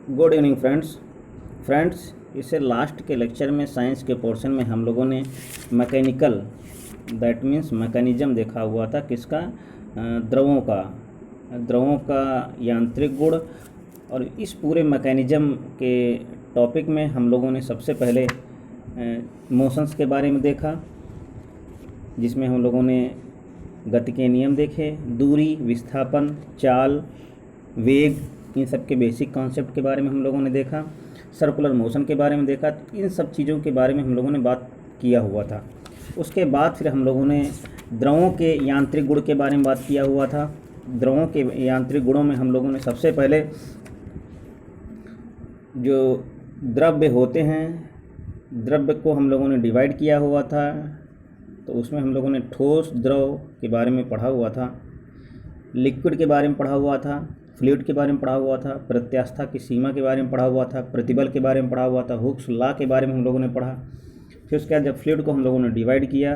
Good evening friends इससे last के lecture में साइंस के पोर्शन में हम लोगों ने मैकेनिकल दैट मीन्स मैकेनिज्म देखा हुआ था किसका, द्रवों का यांत्रिक गुण। और इस पूरे मैकेनिज्म के टॉपिक में हम लोगों ने सबसे पहले मोशंस के बारे में देखा, जिसमें हम लोगों ने गति के नियम देखे, दूरी, विस्थापन, चाल, वेग, इन सब के बेसिक कॉन्सेप्ट के बारे में हम लोगों ने देखा। सर्कुलर मोशन के बारे में देखा। इन सब चीज़ों के बारे में हम लोगों ने बात किया हुआ था। उसके बाद फिर हम लोगों ने द्रवों के यांत्रिक गुण के बारे में बात किया हुआ था। द्रवों के यांत्रिक गुणों में हम लोगों ने सबसे पहले जो द्रव्य होते हैं, द्रव्य को हम लोगों ने डिवाइड किया हुआ था। तो उसमें हम लोगों ने ठोस द्रव के बारे में पढ़ा हुआ था, लिक्विड के बारे में पढ़ा हुआ था, फ्लूइड के बारे में पढ़ा हुआ था, प्रत्यास्था की सीमा के बारे में पढ़ा हुआ था, प्रतिबल के बारे में पढ़ा हुआ था, हुक्स लॉ के बारे में हम लोगों ने पढ़ा। फिर उसके बाद जब फ्लूइड को हम लोगों ने डिवाइड किया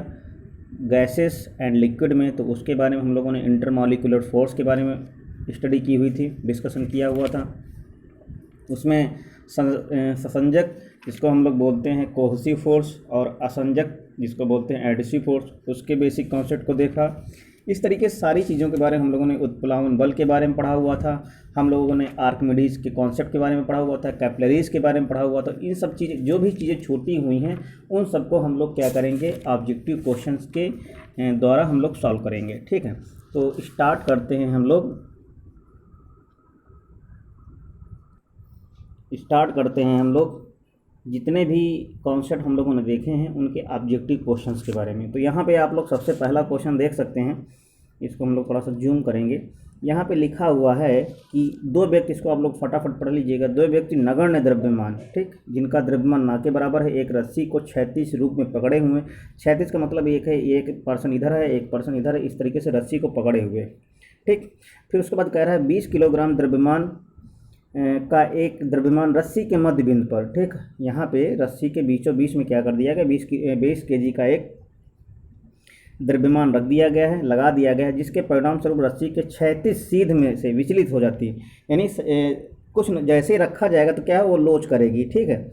गैसेस एंड लिक्विड में, तो उसके बारे में हम लोगों ने इंटरमॉलिक्यूलर फोर्स के बारे में स्टडी की हुई थी, डिस्कशन किया हुआ था। उसमें संसंजक जिसको हम लोग बोलते हैं कोहेसिव फोर्स, और असंजक जिसको बोलते हैं एडहेसिव फोर्स, उसके बेसिक कॉन्सेप्ट को देखा। इस तरीके से सारी चीज़ों के बारे में हम लोगों ने उत्प्लावन बल के बारे में पढ़ा हुआ था, हम लोगों ने आर्किमिडीज के कॉन्सेप्ट के बारे में पढ़ा हुआ था, कैपिलरीज के बारे में पढ़ा हुआ था। इन सब चीज़ें, जो भी चीज़ें छोटी हुई हैं, उन सबको हम लोग क्या करेंगे, ऑब्जेक्टिव क्वेश्चंस के द्वारा हम लोग सॉल्व करेंगे। ठीक है, तो स्टार्ट करते हैं हम लोग जितने भी कॉन्सेप्ट हम लोगों ने देखे हैं उनके ऑब्जेक्टिव क्वेश्चंस के बारे में। तो यहाँ पे आप लोग सबसे पहला क्वेश्चन देख सकते हैं, इसको हम लोग थोड़ा सा जूम करेंगे। यहाँ पे लिखा हुआ है कि दो व्यक्ति, इसको आप लोग फटाफट पढ़ लीजिएगा, दो व्यक्ति नगण्य द्रव्यमान, ठीक, जिनका द्रव्यमान ना के बराबर है, एक रस्सी को क्षैतिज रूप में पकड़े हुए। क्षैतिज का मतलब एक है, एक पर्सन इधर है, एक पर्सन इधर है, इस तरीके से रस्सी को पकड़े हुए। ठीक, फिर उसके बाद कह रहा है 20 किलोग्राम द्रव्यमान का एक द्रव्यमान रस्सी के मध्य बिंदु पर, ठीक, यहाँ पे रस्सी के बीचों बीच में क्या कर दिया गया, 20 केजी का एक द्रव्यमान रख दिया गया है, लगा दिया गया है, जिसके परिणाम स्वरूप रस्सी के क्षैतिज सीध में से विचलित हो जाती है। यानी कुछ जैसे ही रखा जाएगा तो क्या है, वो लोच करेगी। ठीक है,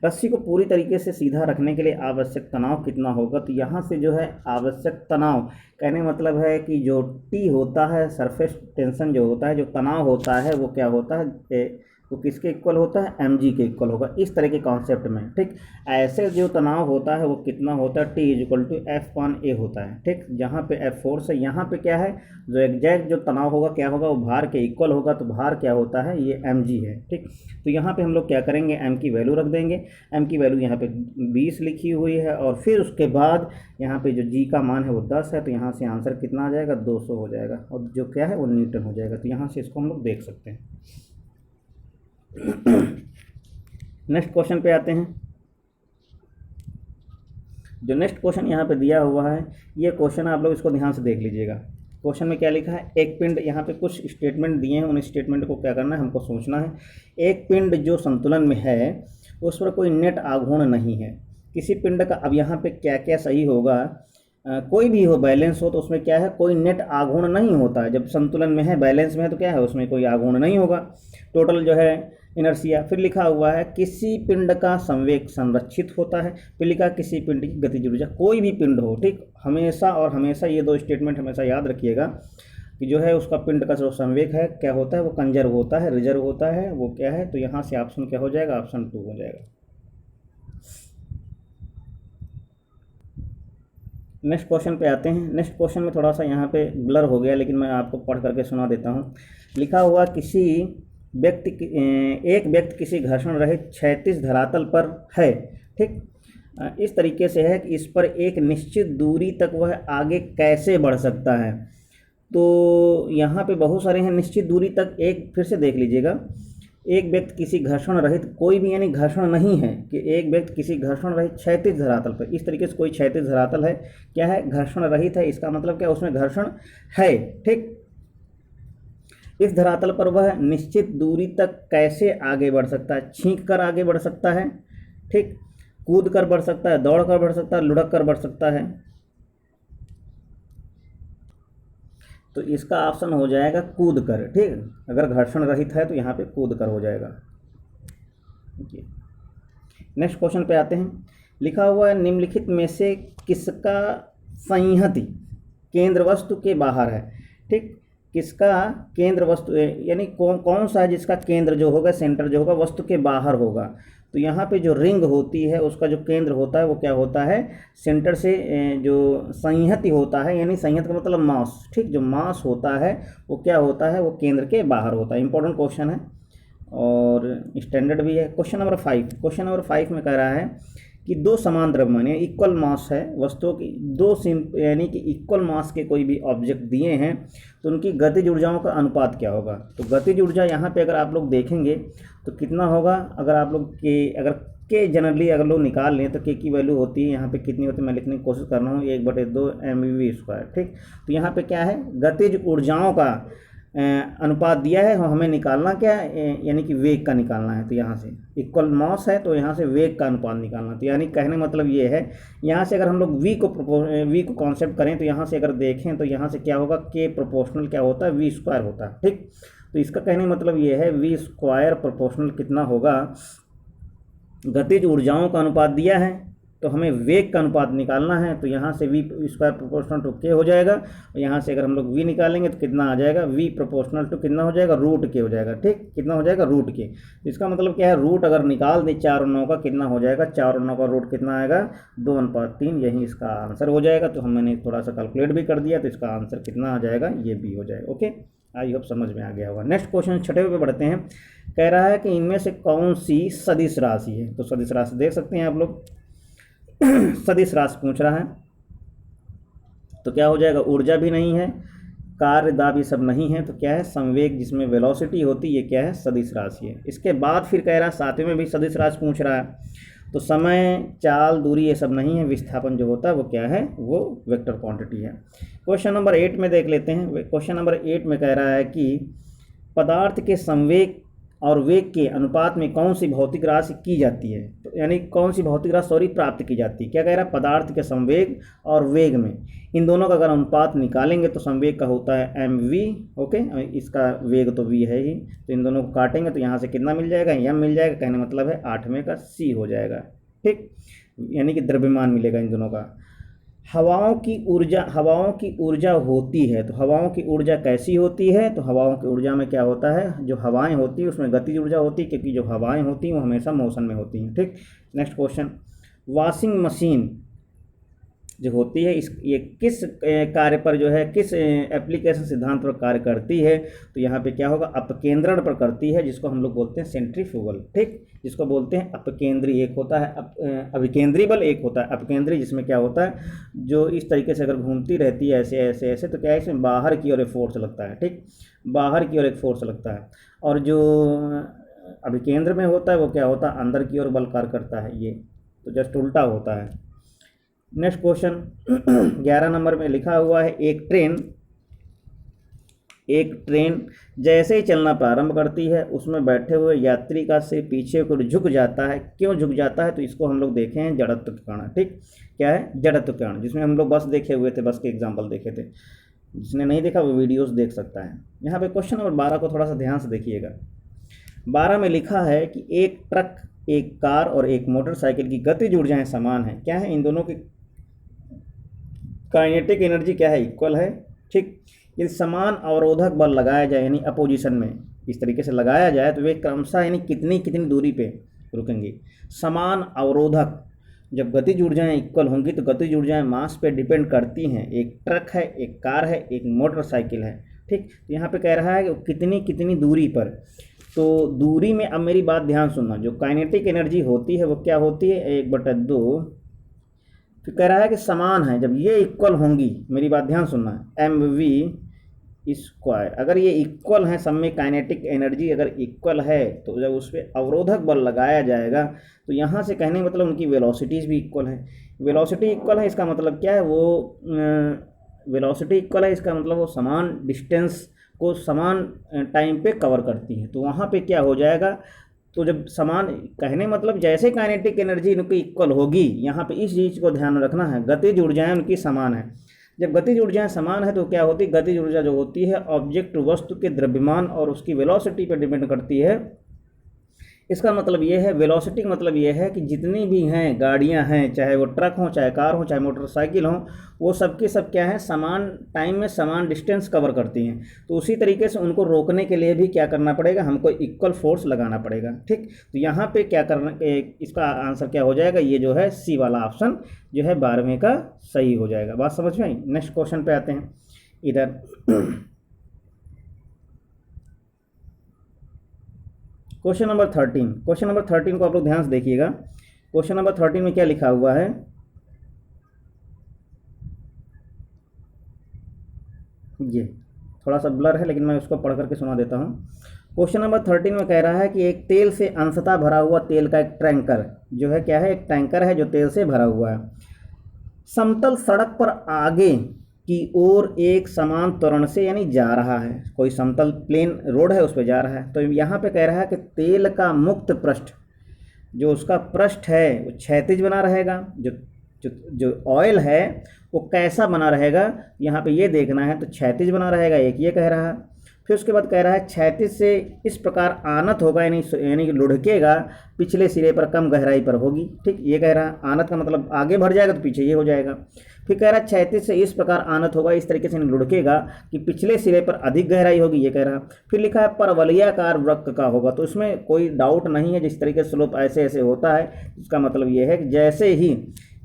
रस्सी को पूरी तरीके से सीधा रखने के लिए आवश्यक तनाव कितना होगा, तो यहाँ से जो है आवश्यक तनाव कहने मतलब है कि जो टी होता है, सरफेस टेंशन जो होता है, जो तनाव होता है, वो क्या होता है, वो किसके इक्वल होता है, mg के इक्वल होगा, इस तरह के कॉन्सेप्ट में। ठीक, ऐसे जो तनाव होता है वो कितना होता है, T इक्वल टू F/A होता है। ठीक, जहाँ पे F फोर्स है, यहाँ पे क्या है, जो एग्जैक्ट जो तनाव होगा क्या होगा, वो भार के इक्वल होगा। तो भार क्या होता है, ये mg है। ठीक, तो यहाँ पे हम लोग क्या करेंगे, m की वैल्यू रख देंगे। m की वैल्यू यहाँ पे 20 लिखी हुई है, और फिर उसके बाद यहाँ पे जो g का मान है वो 10 है, तो यहाँ से आंसर कितना आ जाएगा, 200 हो जाएगा, और जो क्या है वो न्यूटन हो जाएगा। तो यहाँ से इसको हम लोग देख सकते हैं। नेक्स्ट क्वेश्चन पे आते हैं। जो नेक्स्ट क्वेश्चन यहाँ पे दिया हुआ है, ये क्वेश्चन आप लोग इसको ध्यान से देख लीजिएगा। क्वेश्चन में क्या लिखा है, एक पिंड, यहाँ पे कुछ स्टेटमेंट दिए हैं, उन स्टेटमेंट को क्या करना है, हमको सोचना है। एक पिंड जो संतुलन में है, उस पर कोई नेट आघूर्ण नहीं है। किसी पिंड का, अब यहाँ पे क्या क्या सही होगा, कोई भी हो, बैलेंस हो, तो उसमें क्या है, कोई नेट आघूर्ण नहीं होता है। जब संतुलन में है, बैलेंस में है, तो क्या है, उसमें कोई आघूर्ण नहीं होगा। टोटल जो है इनर्शिया। फिर लिखा हुआ है किसी पिंड का संवेग संरक्षित होता है। फिर लिखा किसी पिंड की गतिज ऊर्जा, कोई भी पिंड हो, ठीक, हमेशा और हमेशा ये दो स्टेटमेंट हमेशा याद रखिएगा कि जो है उसका पिंड का जो संवेग है क्या होता है, वो कंजर्व होता है, रिजर्व होता है, वो क्या है। तो यहाँ से ऑप्शन क्या हो जाएगा, ऑप्शन 2 हो जाएगा। नेक्स्ट क्वेश्चन पे आते हैं। नेक्स्ट क्वेश्चन में थोड़ा सा यहाँ पे ब्लर हो गया, लेकिन मैं आपको पढ़ करके सुना देता हूँ। लिखा हुआ एक व्यक्ति किसी घर्षण रहित क्षैतिज धरातल पर है। ठीक, इस तरीके से है कि इस पर एक निश्चित दूरी तक वह आगे कैसे बढ़ सकता है। तो यहाँ पे बहुत सारे हैं, निश्चित दूरी तक, एक फिर से देख लीजिएगा। एक व्यक्ति किसी घर्षण रहित, कोई भी यानी घर्षण नहीं है, कि एक व्यक्ति किसी घर्षण रहित क्षैतिज धरातल पर, इस तरीके से कोई क्षैतिज धरातल है, क्या है, घर्षण रहित है, इसका मतलब क्या, उसमें घर्षण है। ठीक, इस धरातल पर वह निश्चित दूरी तक कैसे आगे बढ़ सकता है, छींक कर आगे बढ़ सकता है, ठीक, कूद कर बढ़ सकता है, दौड़ कर बढ़ सकता है, लुढ़क कर बढ़ सकता है। तो इसका ऑप्शन हो जाएगा कूद कर। ठीक, अगर घर्षण रहित है तो यहाँ पे कूद कर हो जाएगा। नेक्स्ट क्वेश्चन पे आते हैं। लिखा हुआ है निम्नलिखित में से किसका संहति केंद्र वस्तु के बाहर है। ठीक, किसका केंद्र वस्तु यानी कौन सा है जिसका केंद्र जो होगा, सेंटर जो होगा वस्तु के बाहर होगा। तो यहाँ पे जो रिंग होती है उसका जो केंद्र होता है वो क्या होता है, सेंटर से जो संहति होता है, यानी संहति का मतलब मास। ठीक, जो मास होता है वो क्या होता है, वो केंद्र के बाहर होता है। इंपॉर्टेंट क्वेश्चन है और स्टैंडर्ड भी है। क्वेश्चन नंबर 5, क्वेश्चन नंबर 5 में कह रहा है कि दो समान द्रव्यमान यानी इक्वल मास है वस्तुओं की, यानी कि इक्वल मास के कोई भी ऑब्जेक्ट दिए हैं तो उनकी गतिज ऊर्जाओं का अनुपात क्या होगा। तो गतिज ऊर्जा यहाँ पे अगर आप लोग देखेंगे तो कितना होगा, अगर आप लोग के जनरली अगर लोग निकाल लें तो के की वैल्यू होती है यहाँ पे कितनी होती है, मैं लिखने की कोशिश कर रहा हूँ 1/2 mv²। ठीक, तो यहाँ पे क्या है, गतिज ऊर्जाओं का अनुपात दिया है, हमें निकालना क्या है, यानी कि वेग का निकालना है। तो यहाँ से इक्वल मास है तो यहाँ से वेग का अनुपात निकालना। तो यानी कहने मतलब ये है, यहाँ से अगर हम लोग वी को कॉन्सेप्ट करें तो यहाँ से अगर देखें तो यहाँ से क्या होगा, के प्रोपोर्शनल क्या होता है, v² होता है। ठीक, तो इसका कहने मतलब ये है v² प्रोपोर्शनल कितना होगा, गतिज ऊर्जाओं का अनुपात दिया है तो हमें वेग का अनुपात निकालना है। तो यहाँ से v² प्रोपोर्शनल टू के हो जाएगा, और यहाँ से अगर हम लोग v निकालेंगे तो कितना आ जाएगा, v प्रोपोर्शनल टू कितना हो जाएगा, √k हो जाएगा। ठीक, कितना हो जाएगा, √k। तो इसका मतलब क्या है, रूट अगर निकाल दें 4 और 9 का कितना हो जाएगा, 4 और 9 का रूट कितना आएगा, 2:3। यही इसका आंसर हो जाएगा। तो हमने थोड़ा सा कैलकुलेट भी कर दिया तो इसका आंसर कितना आ जाएगा, ये भी हो जाएगा। ओके, आई होप समझ में आ गया होगा। नेक्स्ट क्वेश्चन 6वें पे बढ़ते हैं। कह रहा है कि इनमें से कौन सी सदिश राशि है। तो सदिश राशि देख सकते हैं आप लोग, सदिश राशि पूछ रहा है तो क्या हो जाएगा, ऊर्जा भी नहीं है, कार्य दाब ये सब नहीं है, तो क्या है, संवेग जिसमें वेलोसिटी होती है, ये क्या है, सदिश राशि है। इसके बाद फिर कह रहा है 7वें में भी सदिश राशि पूछ रहा है, तो समय, चाल, दूरी ये सब नहीं है, विस्थापन जो होता है वो क्या है, वो वेक्टर क्वांटिटी है। क्वेश्चन नंबर 8 में देख लेते हैं। क्वेश्चन नंबर 8 में कह रहा है कि पदार्थ के संवेग और वेग के अनुपात में कौन सी भौतिक राशि की जाती है, तो यानी कौन सी भौतिक राशि प्राप्त की जाती है। क्या कह रहा है, पदार्थ के संवेग और वेग में इन दोनों का अगर अनुपात निकालेंगे तो संवेग का होता है mv। ओके, इसका वेग तो v है ही, तो इन दोनों को काटेंगे तो यहाँ से कितना मिल जाएगा, m मिल जाएगा। कहने मतलब है 8वें का c हो जाएगा। ठीक, यानी कि द्रव्यमान मिलेगा इन दोनों का। हवाओं की ऊर्जा होती है, तो हवाओं की ऊर्जा कैसी होती है, तो हवाओं की ऊर्जा में क्या होता है, जो हवाएं होती है उसमें गतिज ऊर्जा होती है, क्योंकि जो हवाएं होती हैं वो हमेशा मोशन में होती हैं। ठीक, नेक्स्ट क्वेश्चन, वॉशिंग मशीन जो होती है ये किस कार्य पर जो है, किस एप्लीकेशन सिद्धांत पर कार्य करती है, तो यहाँ पे क्या होगा, अपकेंद्रण पर करती है, जिसको हम लोग बोलते हैं सेंट्रीफ्यूगल। ठीक, जिसको बोलते हैं अपकेंद्री, एक होता है अभिकेंद्री बल, एक होता है अपकेंद्री, जिसमें क्या होता है, जो इस तरीके से अगर घूमती रहती है ऐसे ऐसे ऐसे, तो क्या है, इसमें बाहर की ओर एक फोर्स लगता है। ठीक, बाहर की ओर एक फोर्स लगता है, और जो अभिकेंद्र में होता है वो क्या होता है, अंदर की ओर बल कार्य करता है। ये तो जस्ट उल्टा होता है। नेक्स्ट क्वेश्चन 11 नंबर में लिखा हुआ है, एक ट्रेन जैसे ही चलना प्रारंभ करती है उसमें बैठे हुए यात्री का सिर पीछे को झुक जाता है। क्यों झुक जाता है, तो इसको हम लोग देखे हैं जड़त्व के कारण। ठीक, क्या है, जड़त्व के कारण, जिसमें हम लोग बस देखे हुए थे, बस के एग्जाम्पल देखे थे। जिसने नहीं देखा वो वीडियोस देख सकता है। यहाँ पे क्वेश्चन नंबर 12 को थोड़ा सा ध्यान से देखिएगा। 12 में लिखा है कि एक ट्रक, एक कार और एक मोटरसाइकिल की गतिज ऊर्जाएं समान है। क्या है, इन दोनों की काइनेटिक एनर्जी क्या है, इक्वल है। ठीक, यदि समान अवरोधक बल लगाया जाए, यानी अपोजिशन में इस तरीके से लगाया जाए, तो वे क्रमशः यानी कितनी कितनी दूरी पे रुकेंगे। समान अवरोधक, जब गतिज ऊर्जाएं इक्वल होंगी तो गतिज ऊर्जाएं मास पे डिपेंड करती हैं। एक ट्रक है, एक कार है, एक मोटरसाइकिल है। ठीक, तो यहाँ पे कह रहा है कि कितनी कितनी दूरी पर, तो दूरी में अब मेरी बात ध्यान सुनना, जो काइनेटिक एनर्जी होती है वो क्या होती है, 1/2। फिर कह रहा है कि समान है, जब ये इक्वल होंगी, मेरी बात ध्यान सुनना, mv²। अगर ये इक्वल है, सब में काइनेटिक एनर्जी अगर इक्वल है, तो जब उस पर अवरोधक बल लगाया जाएगा तो यहाँ से कहने मतलब उनकी वेलोसिटीज़ भी इक्वल है। वेलोसिटी इक्वल है, इसका मतलब क्या है, वो वेलोसिटी इक्वल है, इसका मतलब वो समान डिस्टेंस को समान टाइम पे कवर करती है। तो वहाँ पे क्या हो जाएगा, तो जब समान, कहने मतलब जैसे काइनेटिक एनर्जी उनकी इक्वल होगी, यहाँ पे इस चीज़ को ध्यान रखना है, गतिज ऊर्जाएं उनकी समान है। जब गतिज ऊर्जाएं समान है तो क्या होती है, गतिज ऊर्जा जो होती है ऑब्जेक्ट वस्तु के द्रव्यमान और उसकी वेलोसिटी पर डिपेंड करती है। इसका मतलब ये है, वेलोसिटी का मतलब ये है कि जितनी भी हैं गाड़ियां हैं, चाहे वो ट्रक हो, चाहे कार हो, चाहे मोटरसाइकिल हो, वो सब की सब क्या है, समान टाइम में समान डिस्टेंस कवर करती हैं। तो उसी तरीके से उनको रोकने के लिए भी क्या करना पड़ेगा, हमको इक्वल फोर्स लगाना पड़ेगा। ठीक, तो यहाँ पे क्या करना, इसका आंसर क्या हो जाएगा, ये जो है सी वाला ऑप्शन जो है 12वें का सही हो जाएगा। बात समझ में आई। नेक्स्ट क्वेश्चन पे आते हैं इधर। क्वेश्चन नंबर 13, क्वेश्चन नंबर 13 को आप लोग ध्यान से देखिएगा। क्वेश्चन नंबर 13 में क्या लिखा हुआ है, ये थोड़ा सा ब्लर है लेकिन मैं उसको पढ़ करके सुना देता हूँ। क्वेश्चन नंबर 13 में कह रहा है कि एक तेल से अंशतः भरा हुआ तेल का एक टैंकर जो है, क्या है, एक टैंकर है जो तेल से भरा हुआ है, समतल सड़क पर आगे की ओर एक समान त्वरण से यानी जा रहा है। कोई समतल प्लेन रोड है उस पर जा रहा है। तो यहाँ पे कह रहा है कि तेल का मुक्त पृष्ठ, जो उसका पृष्ठ है वो क्षैतिज बना रहेगा, जो जो जो ऑयल है वो कैसा बना रहेगा, यहाँ पे ये देखना है। तो क्षैतिज बना रहेगा, एक ये कह रहा है। फिर उसके बाद कह रहा है क्षैतिज से इस प्रकार आनत होगा, यानी कि लुढ़केगा, पिछले सिरे पर कम गहराई पर होगी। ठीक, ये कह रहा है। आनत का मतलब आगे बढ़ जाएगा तो पीछे ये हो जाएगा। फिर कह रहा है क्षैतिज से इस प्रकार आनत होगा, इस तरीके से लुढ़केगा कि पिछले सिरे पर अधिक गहराई होगी, ये कह रहा है। फिर लिखा है परवलयाकार वक्र का होगा, तो इसमें कोई डाउट नहीं है। जिस तरीके से स्लोप ऐसे ऐसे होता है, इसका मतलब ये है कि जैसे ही,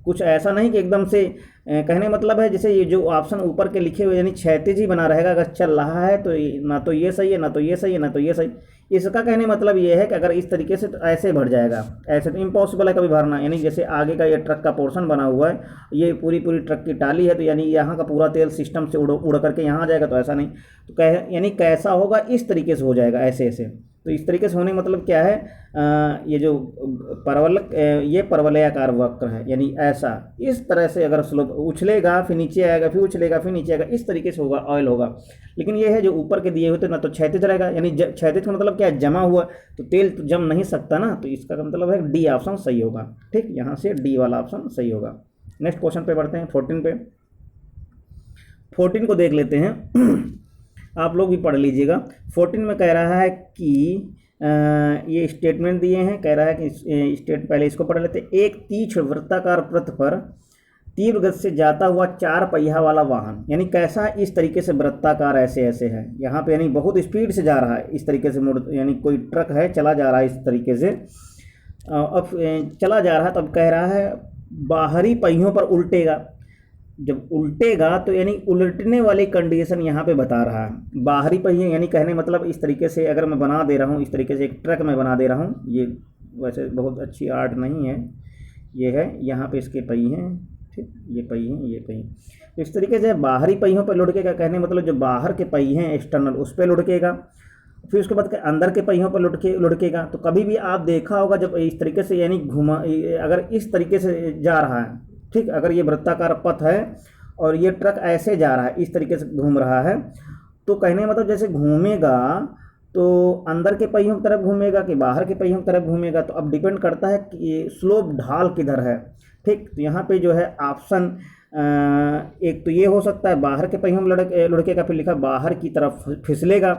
कुछ ऐसा नहीं कि एकदम से, कहने मतलब है जैसे ये जो ऑप्शन ऊपर के लिखे हुए यानी क्षैतिज ही बना रहेगा, अगर चल रहा है तो ना तो ये सही है, ना तो ये सही है, ना तो ये सही। इसका कहने मतलब ये है कि अगर इस तरीके से तो ऐसे बढ़ जाएगा, ऐसे तो इम्पॉसिबल है कभी भरना। यानी जैसे आगे का ये ट्रक का पोर्शन बना हुआ है, ये पूरी पूरी ट्रक की टाली है, तो यानी यहाँ का पूरा तेल सिस्टम से उड़ करके यहाँ आ जाएगा, तो ऐसा नहीं। तो कह यानी कैसा होगा, इस तरीके से हो जाएगा, ऐसे ऐसे। तो इस तरीके से होने का मतलब क्या है, ये जो ये परवलयाकार वक्र है, यानी ऐसा, इस तरह से अगर स्लोप उछलेगा फिर नीचे आएगा, फिर उछलेगा फिर नीचे आएगा, इस तरीके से होगा, ऑयल होगा। लेकिन ये है जो ऊपर के दिए हुए थे ना, तो क्षैतिज रहेगा, यानी क्षैतिज का मतलब क्या है, जमा हुआ, तो तेल तो जम नहीं सकता ना, तो इसका मतलब है डी ऑप्शन सही होगा। ठीक, यहाँ से डी वाला ऑप्शन सही होगा। नेक्स्ट क्वेश्चन पे बढ़ते हैं, 14 पे। 14 को देख लेते हैं, आप लोग भी पढ़ लीजिएगा। 14 में कह रहा है कि ये स्टेटमेंट दिए हैं, कह रहा है कि पहले इसको पढ़ लेते हैं। एक तीक्ष्ण वृत्ताकार पथ पर तीव्र गति से जाता हुआ 4 पहिया वाला वाहन, यानी कैसा, इस तरीके से वृत्ताकार ऐसे ऐसे है यहाँ पे, यानी बहुत स्पीड से जा रहा है, इस तरीके से मुड़, यानी कोई ट्रक है चला जा रहा है इस तरीके से। अब चला जा रहा है, तब कह रहा है बाहरी पहियों पर उल्टेगा। जब उल्टेगा तो यानी उलटने वाली कंडीशन यहाँ पे बता रहा है। बाहरी पहिए यानी कहने मतलब इस तरीके से अगर मैं बना दे रहा हूँ, इस तरीके से एक ट्रक में बना दे रहा हूँ, ये वैसे बहुत अच्छी आर्ट नहीं है, ये है, यहाँ पे इसके पहिए हैं। ठीक, ये पहिए हैं, ये पहिए, इस तरीके से बाहरी पहियों पर लुढ़केगा, कहने मतलब जो बाहर के पहिए हैं एक्सटर्नल, उस पर लुढ़केगा। फिर उसके बाद अंदर के पहियों पर लुढ़केगा। तो कभी भी आप देखा होगा जब इस तरीके से यानी घुमा, अगर इस तरीके से जा रहा है, ठीक, अगर ये वृत्ताकार पथ है और ये ट्रक ऐसे जा रहा है, इस तरीके से घूम रहा है, तो कहने मतलब जैसे घूमेगा तो अंदर के पहियों की तरफ घूमेगा कि बाहर के पहियों की तरफ घूमेगा, तो अब डिपेंड करता है कि स्लोप ढाल किधर है। ठीक, तो यहाँ पे जो है ऑप्शन एक तो ये हो सकता है बाहर के पहियों में लुढ़केगा, फिर लिखा बाहर की तरफ फिसलेगा।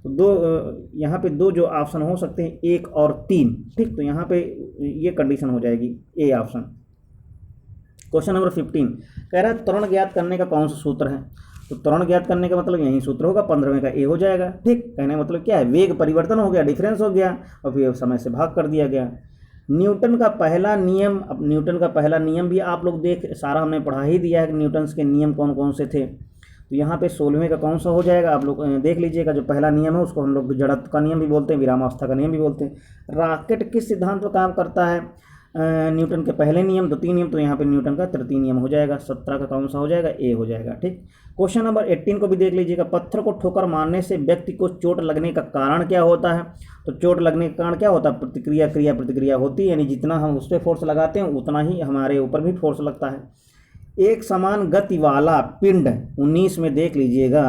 तो दो, यहाँ पे दो जो ऑप्शन हो सकते हैं, 1 और 3। ठीक, तो यहाँ पे ये कंडीशन हो जाएगी, ए ऑप्शन। क्वेश्चन नंबर 15 कह रहा है त्वरण ज्ञात करने का कौन सा सूत्र है। तो त्वरण ज्ञात करने का मतलब यही सूत्र होगा, 15वें का ए हो जाएगा। ठीक, कहने का मतलब क्या है, वेग परिवर्तन हो गया, डिफरेंस हो गया और फिर समय से भाग कर दिया गया। न्यूटन का पहला नियम, अब न्यूटन का पहला नियम भी आप लोग सारा हमने पढ़ा ही दिया है कि न्यूटन के नियम कौन कौन से थे। तो यहाँ पे 16वें का कौन सा हो जाएगा, आप लोग देख लीजिएगा। जो पहला नियम है उसको हम लोग जड़त्व का नियम भी बोलते हैं, विरामावस्था का नियम भी बोलते हैं। रॉकेट किस सिद्धांत पर काम करता है, न्यूटन के पहले नियम, द्वितीय नियम, तो यहाँ पे न्यूटन का तृतीय नियम हो जाएगा। 17 का कौन सा हो जाएगा, ए हो जाएगा। ठीक, क्वेश्चन नंबर 18 को भी देख लीजिएगा। पत्थर को ठोकर मारने से व्यक्ति को चोट लगने का कारण क्या होता है। तो चोट लगने का कारण क्या होता है, प्रतिक्रिया, क्रिया प्रतिक्रिया होती है, यानी जितना हम उस पर फोर्स लगाते हैं उतना ही हमारे ऊपर भी फोर्स लगता है। एक समान गति वाला पिंड 19 में देख लीजिएगा,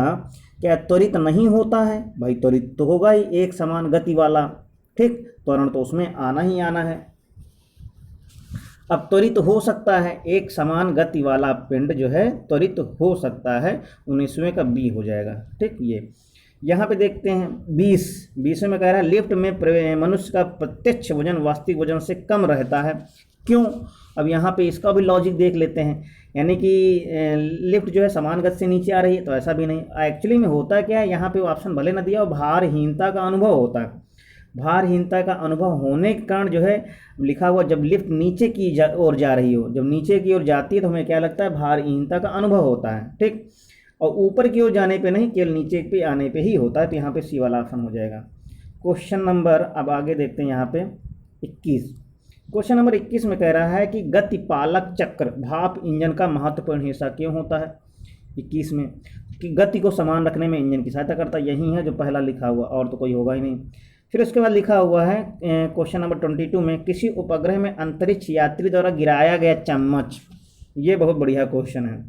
क्या त्वरित नहीं होता है। भाई त्वरित तो होगा ही, एक समान गति वाला। ठीक, त्वरण तो उसमें आना ही आना है। अब त्वरित हो सकता है, एक समान गति वाला पिंड जो है त्वरित हो सकता है, 19वें का बी हो जाएगा। ठीक, ये यहाँ पे देखते हैं 20वें में कह रहा है लिफ्ट में मनुष्य का प्रत्यक्ष वजन वास्तविक वजन से कम रहता है, क्यों? अब यहाँ पे इसका भी लॉजिक देख लेते हैं। यानी कि लिफ्ट जो है समान गति से नीचे आ रही है, तो ऐसा भी नहीं। एक्चुअली में होता क्या है, यहाँ पे वो ऑप्शन भले ना दिया और भारहीनता का अनुभव होता है। भारहीनता का अनुभव होने के कारण जो है लिखा हुआ जब लिफ्ट नीचे की ओर जा रही हो, जब नीचे की ओर जाती है तो हमें क्या लगता है, भारहीनता का अनुभव होता है, ठीक। और ऊपर की ओर जाने पे नहीं, केवल नीचे पे आने पे ही होता है, तो यहाँ पे सी वाला ऑप्शन हो जाएगा। क्वेश्चन नंबर अब आगे देखते हैं यहाँ पे 21। क्वेश्चन नंबर 21 में कह रहा है कि गतिपालक चक्र भाप इंजन का महत्वपूर्ण हिस्सा क्यों होता है। 21 में कि गति को समान रखने में इंजन की सहायता करता है, यही है जो पहला लिखा हुआ, और तो कोई होगा ही नहीं। फिर उसके बाद लिखा हुआ है क्वेश्चन नंबर 22 में किसी उपग्रह में अंतरिक्ष यात्री द्वारा गिराया गया चम्मच। ये बहुत बढ़िया क्वेश्चन है।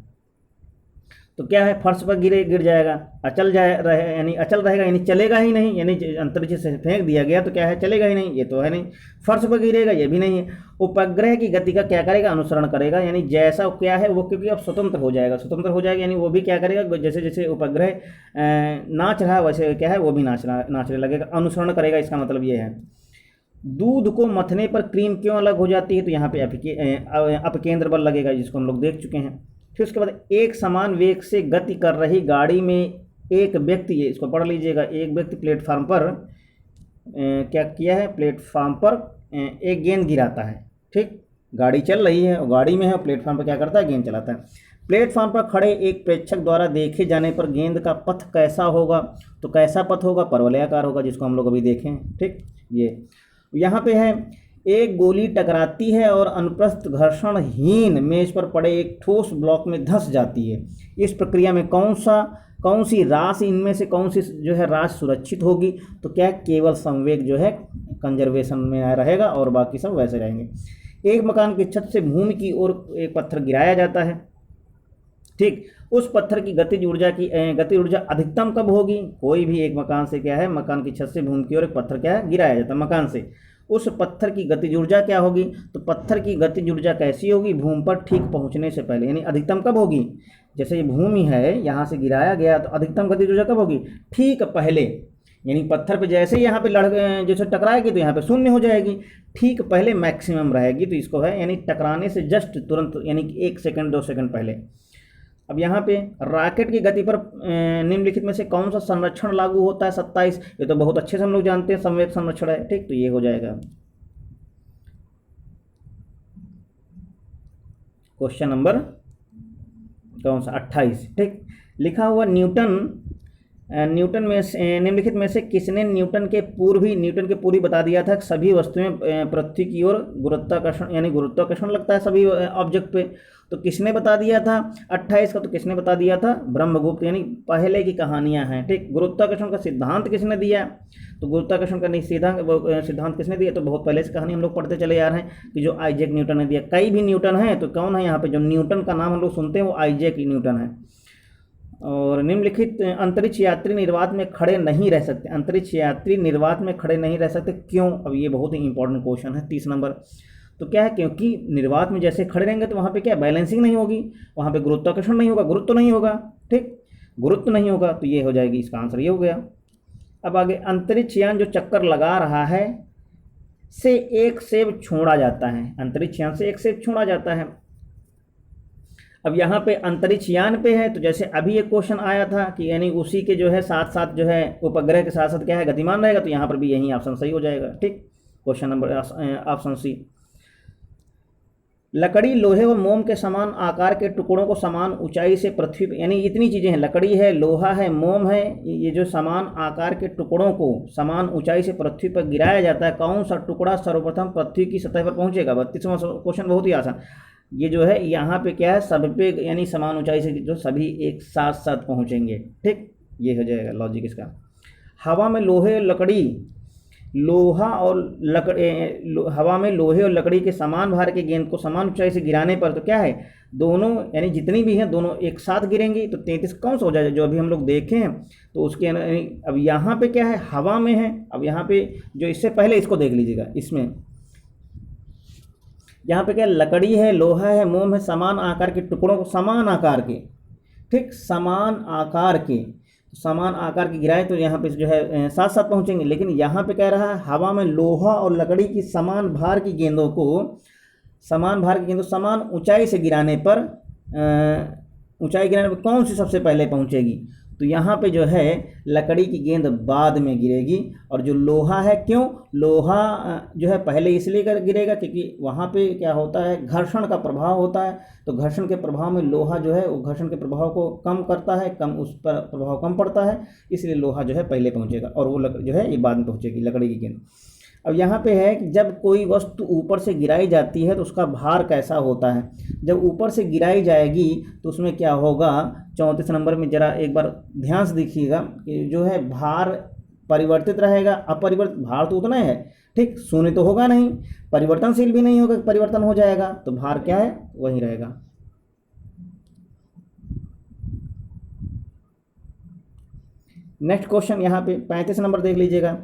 तो क्या है, फर्श पर गिर जाएगा, यानी अचल रहेगा, यानी चलेगा ही नहीं, यानी अंतरिक्ष से फेंक दिया गया तो क्या है, चलेगा ही नहीं, ये तो है नहीं। फर्श पर गिरेगा, ये भी नहीं है। उपग्रह की गति का क्या करेगा, अनुसरण करेगा, यानी जैसा क्या है वो, क्योंकि अब स्वतंत्र हो जाएगा, यानी वो भी क्या करेगा, जैसे जैसे उपग्रह नाच रहा है वैसे क्या है वो भी नाचने लगेगा, अनुसरण करेगा, इसका मतलब ये है। दूध को मथने पर क्रीम क्यों अलग हो जाती है, तो यहाँ पे अपकेंद्र बल लगेगा, जिसको हम लोग देख चुके हैं। फिर उसके बाद एक समान वेग से गति कर रही गाड़ी में एक व्यक्ति, ये इसको पढ़ लीजिएगा, एक व्यक्ति प्लेटफार्म पर क्या किया है, प्लेटफार्म पर एक गेंद गिराता है, ठीक। गाड़ी चल रही है और गाड़ी में है, प्लेटफार्म पर क्या करता है, गेंद चलाता है। प्लेटफार्म पर खड़े एक प्रेक्षक द्वारा देखे जाने पर गेंद का पथ कैसा होगा, तो कैसा पथ होगा, परवलयाकार होगा, जिसको हम लोग अभी देखें, ठीक। ये यहाँ पे है एक गोली टकराती है और अनुप्रस्थ घर्षणहीन मेज पर पड़े एक ठोस ब्लॉक में धंस जाती है। इस प्रक्रिया में कौन सी राशि, इनमें से कौन सी जो है राशि सुरक्षित होगी, तो क्या केवल संवेग जो है कंजर्वेशन में रहेगा और बाकी सब वैसे रहेंगे। एक मकान की छत से भूमि की ओर एक पत्थर गिराया जाता है, ठीक। उस पत्थर की गतिज ऊर्जा अधिकतम कब होगी, कोई भी एक मकान से क्या है, मकान की छत से भूमि की ओर एक पत्थर क्या है गिराया जाता है मकान से, उस पत्थर की गतिज ऊर्जा क्या होगी, तो पत्थर की गतिज ऊर्जा कैसी होगी, भूमि पर ठीक पहुंचने से पहले, यानी अधिकतम कब होगी, जैसे ये भूमि है यहाँ से गिराया गया तो अधिकतम गतिज ऊर्जा कब होगी, ठीक पहले, यानी पत्थर पे जैसे ही यहाँ पे जैसे टकराएगी तो यहाँ पे शून्य हो जाएगी, ठीक पहले मैक्सिमम रहेगी, तो इसको है यानी टकराने से जस्ट तुरंत, यानी 1 सेकंड 2 सेकंड पहले। अब यहाँ पे रॉकेट की गति पर निम्नलिखित में से कौन सा संरक्षण लागू होता है, 27, ये तो बहुत अच्छे से हम लोग जानते हैं, संवेग संरक्षण है, ठीक। तो ये हो जाएगा क्वेश्चन नंबर कौन सा, 28, ठीक। लिखा हुआ न्यूटन में से निम्नलिखित में से किसने न्यूटन के पूर्व ही बता दिया था कि सभी वस्तुएं पृथ्वी की ओर गुरुत्वाकर्षण, यानी गुरुत्वाकर्षण लगता है सभी ऑब्जेक्ट पे, तो किसने बता दिया था 28 का, तो किसने बता दिया था, ब्रह्मगुप्त, यानी पहले की कहानियां हैं, ठीक। गुरुत्वाकर्षण का सिद्धांत किसने दिया, तो गुरुत्वाकर्षण का सिद्धांत किसने दिया, तो बहुत पहले से कहानी हम लोग पढ़ते चले आ रहे हैं कि जो आइजैक न्यूटन ने दिया। कई भी न्यूटन है, तो कौन है यहाँ पे जो न्यूटन का नाम हम लोग सुनते हैं वो आइजैक न्यूटन है। और निम्नलिखित अंतरिक्ष यात्री निर्वात में खड़े नहीं रह सकते, अंतरिक्ष यात्री निर्वात में खड़े नहीं रह सकते, क्यों, अब ये बहुत ही इंपॉर्टेंट क्वेश्चन है, 30 नंबर। तो क्या है, क्योंकि निर्वात में जैसे खड़े रहेंगे तो वहाँ पे क्या बैलेंसिंग नहीं होगी, वहाँ पे गुरुत्वाकर्षण नहीं होगा, गुरुत्व नहीं होगा, ठीक, गुरुत्व नहीं होगा, तो ये हो जाएगी, इसका आंसर ये हो गया। अब आगे, अंतरिक्ष यान जो चक्कर लगा रहा है से एक सेब छोड़ा जाता है, अंतरिक्ष यान से एक सेब छोड़ा जाता है। अब यहाँ पे अंतरिक्ष यान पे है, तो जैसे अभी एक क्वेश्चन आया था कि यानी उसी के जो है साथ साथ जो है उपग्रह के साथ साथ क्या है गतिमान रहेगा, तो यहाँ पर भी यही ऑप्शन सही हो जाएगा, ठीक। Question number option C. लकड़ी, लोहे व मोम के समान आकार के टुकड़ों को समान ऊंचाई से पृथ्वी पर, यानी इतनी चीज़ें हैं, लकड़ी है, लोहा है, मोम है, ये जो समान आकार के टुकड़ों को समान ऊंचाई से पृथ्वी पर गिराया जाता है, कौन सा टुकड़ा सर्वप्रथम पृथ्वी की सतह पर पहुंचेगा। 32वां क्वेश्चन बहुत ही आसान, ये जो है यहाँ पे क्या है, सब पे यानी समान ऊंचाई से जो सभी एक साथ साथ पहुँचेंगे, ठीक, ये हो जाएगा लॉजिक इसका। हवा में लोहे और लकड़ी हवा में लोहे और लकड़ी के समान भार के गेंद को समान ऊंचाई से गिराने पर तो क्या है, दोनों यानी जितनी भी हैं दोनों एक साथ गिरेंगी, तो 33 कौन सा हो जाएगा, जो अभी हम लोग देखे हैं, तो उसके अब यहाँ पे क्या है, हवा में है। अब यहाँ पे जो इससे पहले इसको देख लीजिएगा, इसमें यहाँ पे क्या, लकड़ी है, लोहा है, मोम है, समान आकार के टुकड़ों को, समान आकार के, ठीक, समान आकार के, समान आकार की गिराए तो यहाँ पे जो है साथ साथ पहुँचेंगे, लेकिन यहाँ पे कह रहा है हवा में लोहा और लकड़ी की समान भार की गेंदों समान ऊंचाई से गिराने पर कौन सी सबसे पहले पहुँचेगी। तो यहाँ पे जो है लकड़ी की गेंद बाद में गिरेगी, और जो लोहा है, क्यों लोहा जो है पहले इसलिए गिरेगा क्योंकि वहाँ पे क्या होता है, घर्षण का प्रभाव होता है। तो घर्षण के प्रभाव में लोहा जो है वो घर्षण के प्रभाव को कम करता है, उस पर प्रभाव कम पड़ता है, इसलिए लोहा जो है पहले पहुँचेगा और वो जो है ये बाद में पहुँचेगी लकड़ी की गेंद। अब यहाँ पे है कि जब कोई वस्तु ऊपर से गिराई जाती है तो उसका भार कैसा होता है। जब ऊपर से गिराई जाएगी तो उसमें क्या होगा, 34 नंबर में जरा एक बार ध्यान से देखिएगा कि जो है भार परिवर्तित रहेगा। अपरिवर्तित भार तो उतना है, ठीक, शून्य तो होगा नहीं, परिवर्तनशील भी नहीं होगा, परिवर्तन हो जाएगा, तो भार क्या है वही रहेगा। नेक्स्ट क्वेश्चन यहाँ पे 35 नंबर देख लीजिएगा।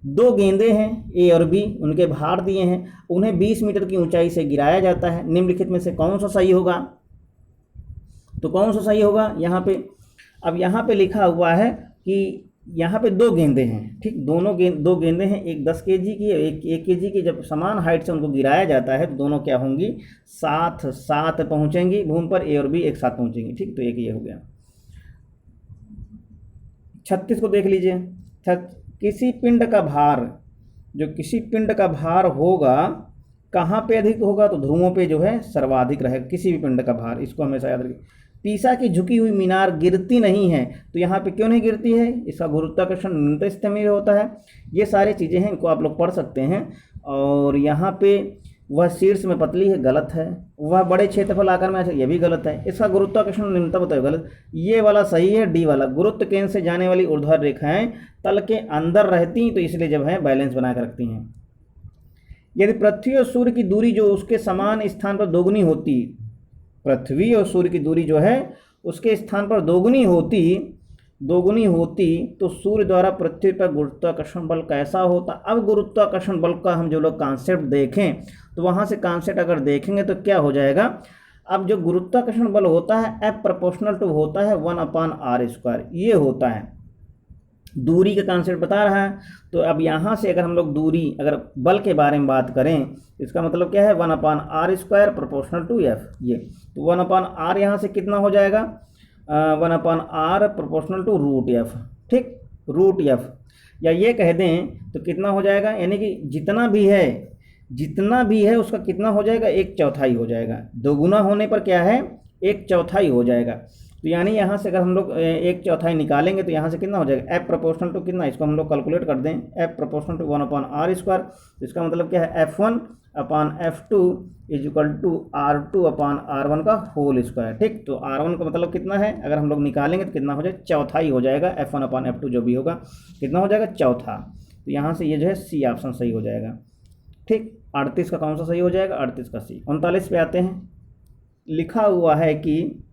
दो गेंदे हैं ए और बी, उनके भार दिए हैं, उन्हें 20 मीटर की ऊंचाई से गिराया जाता है, निम्नलिखित में से कौन सा सही होगा। तो कौन सा सही होगा यहाँ पे, अब यहाँ पे लिखा हुआ है कि यहाँ पे दो गेंदे हैं, ठीक, दो गेंदे हैं, एक 10 केजी की एक 1 केजी की। जब समान हाइट से उनको गिराया जाता है तो दोनों क्या होंगी, साथ साथ पहुँचेंगी भूमि पर, ए और बी एक साथ पहुँचेंगी, ठीक। तो एक ये हो गया। 36 को देख लीजिए। किसी पिंड का भार होगा कहाँ पे अधिक होगा, तो ध्रुवों पे जो है सर्वाधिक रहेगा किसी भी पिंड का भार, इसको हमेशा याद रखिए। पीसा की झुकी हुई मीनार गिरती नहीं है, तो यहाँ पे क्यों नहीं गिरती है, इसका गुरुत्वाकर्षण न्यूनतम स्थिति में होता है। ये सारी चीज़ें हैं, इनको आप लोग पढ़ सकते हैं। और यहाँ पे वह शीर्ष में पतली है, गलत है। वह बड़े क्षेत्रफल आकार में, ये भी गलत है। इसका गुरुत्वाकर्षण न्यूनतम होता है, गलत। ये वाला सही है, डी वाला। गुरुत्व केंद्र से जाने वाली ऊर्ध्वाधर रेखाएं तल के अंदर रहती, तो इसलिए जब है बैलेंस बना कर रखती हैं। यदि पृथ्वी और सूर्य की दूरी जो उसके समान स्थान पर दोगुनी होती, पृथ्वी और सूर्य की दूरी जो है उसके स्थान पर दोगुनी होती तो सूर्य द्वारा पृथ्वी पर गुरुत्वाकर्षण बल कैसा होता। अब गुरुत्वाकर्षण बल का हम जो लोग कॉन्सेप्ट देखें तो वहाँ से कॉन्सेप्ट अगर देखेंगे तो क्या हो जाएगा। अब जो गुरुत्वाकर्षण बल होता है एफ प्रोपोर्शनल टू होता है 1/r², ये होता है, दूरी का कॉन्सेप्ट बता रहा है। तो अब यहाँ से अगर हम लोग अगर बल के बारे में बात करें, इसका मतलब क्या है 1/r² प्रोपोर्शनल टू एफ। ये तो 1/r यहाँ से कितना हो जाएगा, 1/r प्रोपोर्शनल टू √f, ठीक, √f। या ये कह दें तो कितना हो जाएगा, यानी कि जितना भी है उसका कितना हो जाएगा, 1/4 हो जाएगा। दोगुना होने पर क्या है, 1/4 हो जाएगा। तो यानी यहाँ से अगर हम लोग 1/4 निकालेंगे तो यहाँ से कितना हो जाएगा, एफ प्रोपोर्शनल टू कितना, इसको हम लोग कैलकुलेट कर दें, एफ प्रोपोर्शनल टू 1/r²। इसका मतलब क्या है, F1/F2 = R2/R1 का होल स्क्वायर, ठीक। तो R1 का मतलब कितना है, अगर हम लोग निकालेंगे तो कितना हो जाएगा, 1/4 हो जाएगा। F1/F2 जो भी होगा कितना हो जाएगा, 1/4। तो यहाँ से ये जो है सी ऑप्शन सही हो जाएगा, ठीक। 38 का कौन सा सही हो जाएगा, 38 का सी। 39 पे आते हैं। लिखा हुआ है कि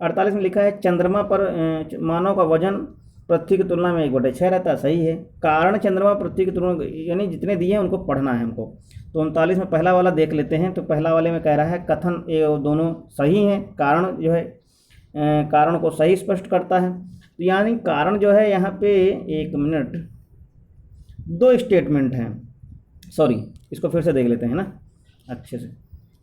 48 में लिखा है चंद्रमा पर मानव का वजन पृथ्वी की तुलना में 1/6 रहता है, सही है। कारण चंद्रमा पृथ्वी की तुलना, यानी जितने दिए हैं उनको पढ़ना है हमको। तो 39 में पहला वाला देख लेते हैं। तो पहला वाले में कह रहा है कथन ये दोनों सही हैं, कारण जो है कारण को सही स्पष्ट करता है। तो यानी कारण जो है यहाँ पे, एक मिनट, 2 स्टेटमेंट हैं, सॉरी इसको फिर से देख लेते हैं ना अच्छे से।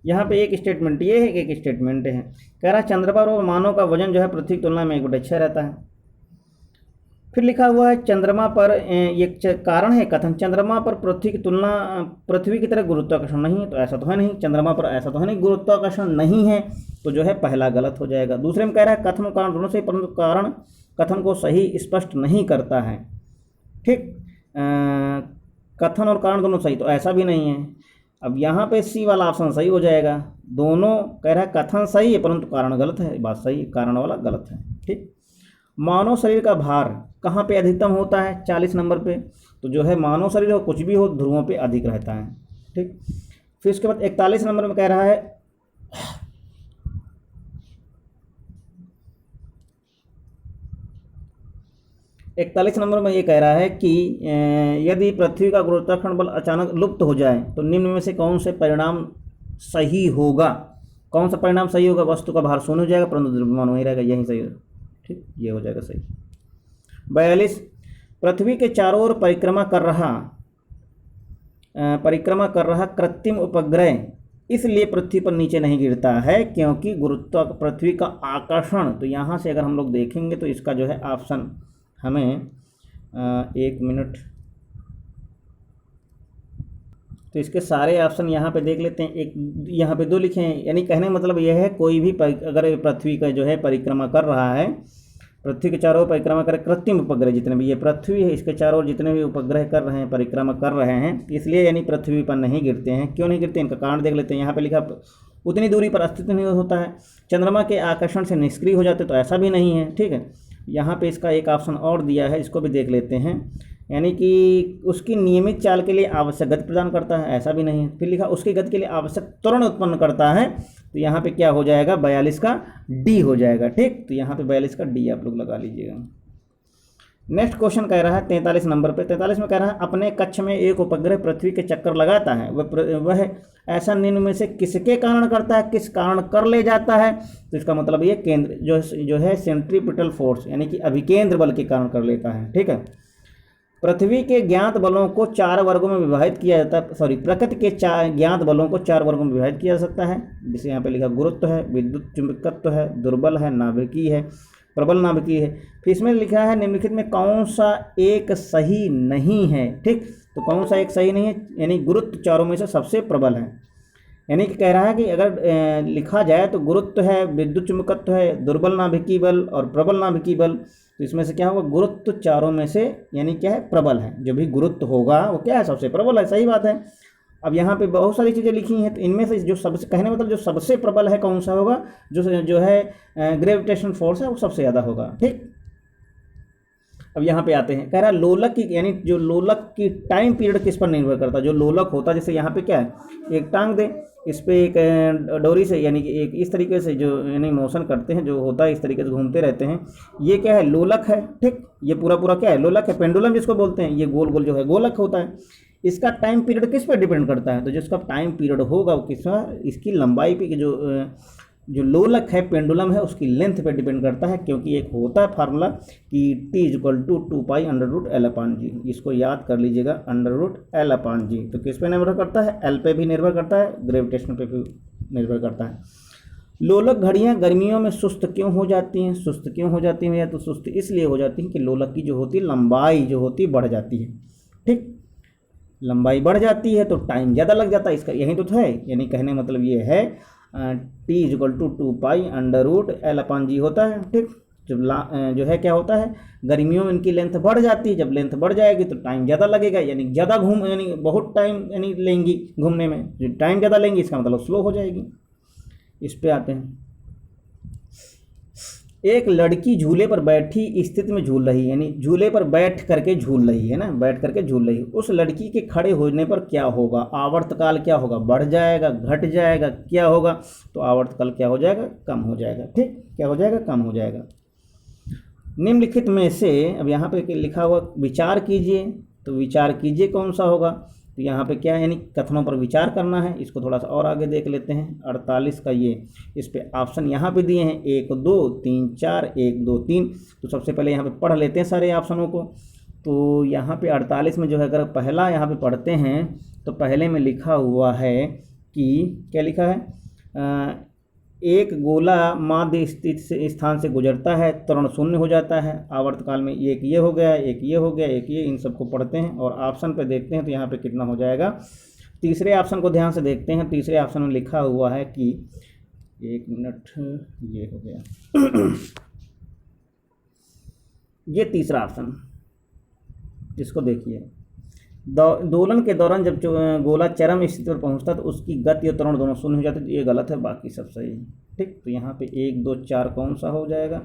यहाँ पे एक स्टेटमेंट ये है, एक स्टेटमेंट है। कह रहा है चंद्रमा और मानव का वजन जो है पृथ्वी की तुलना में 1/6 रहता है। फिर लिखा हुआ है चंद्रमा पर, ये कारण है कथन, चंद्रमा पर पृथ्वी की तरह गुरुत्वाकर्षण नहीं है, तो ऐसा तो है नहीं, चंद्रमा पर ऐसा तो है नहीं गुरुत्वाकर्षण नहीं है, तो जो है पहला गलत हो जाएगा। दूसरे में कह रहा है कथन और कारण दोनों सही, परंतु कारण कथन को सही स्पष्ट नहीं करता है, ठीक। कथन और कारण दोनों सही, तो ऐसा भी नहीं है। अब यहाँ पे सी वाला ऑप्शन सही हो जाएगा। दोनों कह रहा है कथन सही है परंतु कारण गलत है, बात सही, कारण वाला गलत है, ठीक। मानव शरीर का भार कहाँ पे अधिकतम होता है, 40 नंबर पे। तो जो है मानव शरीर हो कुछ भी हो ध्रुवों पे अधिक रहता है, ठीक। फिर उसके बाद 41 नंबर में कह रहा है 41 नंबर में ये कह रहा है कि यदि पृथ्वी का गुरुत्वाकर्षण बल अचानक लुप्त हो जाए तो निम्न में से कौन से परिणाम सही होगा। कौन सा परिणाम सही होगा, वस्तु का भार शून्य हो जाएगा परंतु द्रव्यमान वही रहेगा, यही सही, ठीक, ये हो जाएगा सही। 42, पृथ्वी के चारों ओर परिक्रमा कर रहा कृत्रिम उपग्रह इसलिए पृथ्वी पर नीचे नहीं गिरता है क्योंकि गुरुत्व पृथ्वी का आकर्षण। तो यहाँ से अगर हम लोग देखेंगे तो इसका जो है ऑप्शन हमें 1 मिनट, तो इसके सारे ऑप्शन यहाँ पे देख लेते हैं। एक यहाँ पे 2 लिखे हैं, यानी कहने मतलब यह है कोई भी अगर पृथ्वी का जो है परिक्रमा कर रहा है, पृथ्वी के चारों ओर परिक्रमा करे कृत्रिम उपग्रह, जितने भी ये पृथ्वी है इसके चारों ओर जितने भी उपग्रह कर रहे हैं परिक्रमा कर रहे हैं, इसलिए यानी पृथ्वी पर नहीं गिरते हैं। क्यों नहीं गिरते, इनका कारण देख लेते हैं। यहाँ पे लिखा उतनी दूरी पर अस्तित्व नहीं होता है, चंद्रमा के आकर्षण से निष्क्रिय हो जाते, तो ऐसा भी नहीं है। ठीक है, यहाँ पे इसका एक ऑप्शन और दिया है, इसको भी देख लेते हैं, यानी कि उसकी नियमित चाल के लिए आवश्यक गति प्रदान करता है, ऐसा भी नहीं है। फिर लिखा उसकी गति के लिए आवश्यक त्वरण उत्पन्न करता है, तो यहाँ पे क्या हो जाएगा 42 का डी हो जाएगा। ठीक, तो यहाँ पे 42 का डी आप लोग लगा लीजिएगा। नेक्स्ट क्वेश्चन कह रहा है 43 नंबर पे। 43 में कह रहा है अपने कक्ष में एक उपग्रह पृथ्वी के चक्कर लगाता है, वह ऐसा निम्न में से किसके कारण करता है, किस कारण कर ले जाता है। तो इसका मतलब ये केंद्र जो है सेंट्रीपिटल फोर्स यानी कि अभिकेंद्र बल के कारण कर लेता है। ठीक है, पृथ्वी के ज्ञात बलों को 4 वर्गों में विभाजित किया जाता है, प्रकृति के ज्ञात बलों को 4 वर्गों में विभाजित किया जा सकता है, जिसे यहाँ पे लिखा गुरुत्व है, विद्युत चुंबकत्व है, दुर्बल है, नाभिकीय है, प्रबल नाभिकीय है। फिर इसमें लिखा है निम्नलिखित में कौन सा एक सही नहीं है। ठीक, तो कौन सा एक सही नहीं है, यानी गुरुत्व चारों में से सबसे प्रबल है, यानी कि कह रहा है कि अगर लिखा जाए तो गुरुत्व है, विद्युत चुंबकत्व है, दुर्बल नाभिकीय बल और प्रबल नाभिकीय बल, तो इसमें से क्या होगा गुरुत्व चारों में से यानी क्या है प्रबल है, जो भी गुरुत्व होगा वो क्या है सबसे प्रबल है। सही बात है। अब यहाँ पे बहुत सारी चीज़ें लिखी हैं, तो इनमें से जो सबसे कहने मतलब जो सबसे प्रबल है कौन सा होगा, जो है ग्रेविटेशन फोर्स है वो सबसे ज़्यादा होगा। ठीक, अब यहाँ पे आते हैं, कह रहा है लोलक की यानी जो लोलक की टाइम पीरियड किस पर निर्भर करता है। जो लोलक होता है, जैसे यहाँ पे क्या है एक टांग दे, इस पर एक डोरी से यानी कि एक इस तरीके से जो यानी मोशन करते हैं, जो होता है इस तरीके से घूमते रहते हैं, ये क्या है लोलक है। ठीक, ये पूरा क्या है लोलक है, पेंडुलम जिसको बोलते हैं, ये गोल गोल जो है गोलक होता है। इसका टाइम पीरियड किस पर डिपेंड करता है, तो जिसका टाइम पीरियड होगा वो किस इसकी लंबाई पे जो लोलक है पेंडुलम है उसकी लेंथ पे डिपेंड करता है, क्योंकि एक होता है फार्मूला कि T = 2π√L/g, इसको याद कर लीजिएगा √L/g। तो किस पे निर्भर करता है, L पे भी निर्भर करता है, ग्रेविटेशन पे भी निर्भर करता है। लोलक घड़ियाँ गर्मियों में सुस्त क्यों हो जाती हैं, सुस्त क्यों हो जाती हैं, या तो सुस्त इसलिए हो जाती हैं कि लोलक की जो होती है लंबाई जो होती है बढ़ जाती है। ठीक, लंबाई बढ़ जाती है तो टाइम ज़्यादा लग जाता है, इसका यही तो है, यानी कहने मतलब ये है T = 2π√L/g होता है। ठीक, जब जो है क्या होता है गर्मियों में इनकी लेंथ बढ़ जाती है, जब लेंथ बढ़ जाएगी तो टाइम ज़्यादा लगेगा, यानी ज़्यादा यानी बहुत टाइम यानी लेंगी घूमने में, जो टाइम ज़्यादा लेंगी इसका मतलब स्लो हो जाएगी। इस पे आते हैं, एक लड़की झूले पर बैठी स्थिति में झूल रही है, यानी झूले पर बैठ करके झूल रही है ना, बैठ करके झूल रही है। उस लड़की के खड़े होने पर क्या होगा, आवर्तकाल क्या होगा, बढ़ जाएगा, घट जाएगा, क्या होगा, तो आवर्तकाल क्या हो जाएगा, कम हो जाएगा। ठीक, क्या हो जाएगा, कम हो जाएगा। निम्नलिखित में से अब यहाँ पे लिखा हुआ विचार कीजिए, तो विचार कीजिए कौन सा होगा, तो यहाँ पे क्या है यानी कथनों पर विचार करना है। इसको थोड़ा सा और आगे देख लेते हैं। 48 का ये इस पे ऑप्शन यहाँ पे दिए हैं 1 2 3 4 1 2 3। तो सबसे पहले यहाँ पे पढ़ लेते हैं सारे ऑप्शनों को। तो यहाँ पे 48 में जो है अगर पहला यहाँ पे पढ़ते हैं तो पहले में लिखा हुआ है कि क्या लिखा है, एक गोला माध्य स्थित स्थान से गुजरता है, त्वरण शून्य हो जाता है, आवर्तकाल में एक ये हो गया, एक ये हो गया, एक ये, इन सबको पढ़ते हैं और ऑप्शन पे देखते हैं तो यहाँ पे कितना हो जाएगा। तीसरे ऑप्शन को ध्यान से देखते हैं। तीसरे ऑप्शन में लिखा हुआ है कि 1 मिनट, ये हो गया ये तीसरा ऑप्शन, इसको देखिए, दोलन के दौरान जब गोला चरम स्थिति पर पहुंचता तो उसकी गति और त्वरण दोनों शून्य हो जाते, तो ये गलत है, बाकी सब सही है। ठीक, तो यहाँ पे 1 2 4 कौन सा हो जाएगा,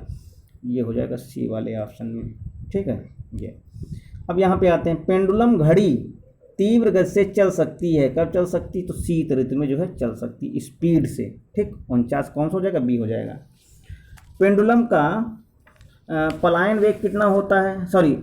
ये हो जाएगा सी वाले ऑप्शन में। ठीक है, ये अब यहाँ पे आते हैं, पेंडुलम घड़ी तीव्र गति से चल सकती है, कब चल सकती, तो शीत ऋतु में जो है चल सकती स्पीड से। ठीक, 49 कौन सा हो जाएगा, बी हो जाएगा। पेंडुलम का पलायन वेग कितना होता है, सॉरी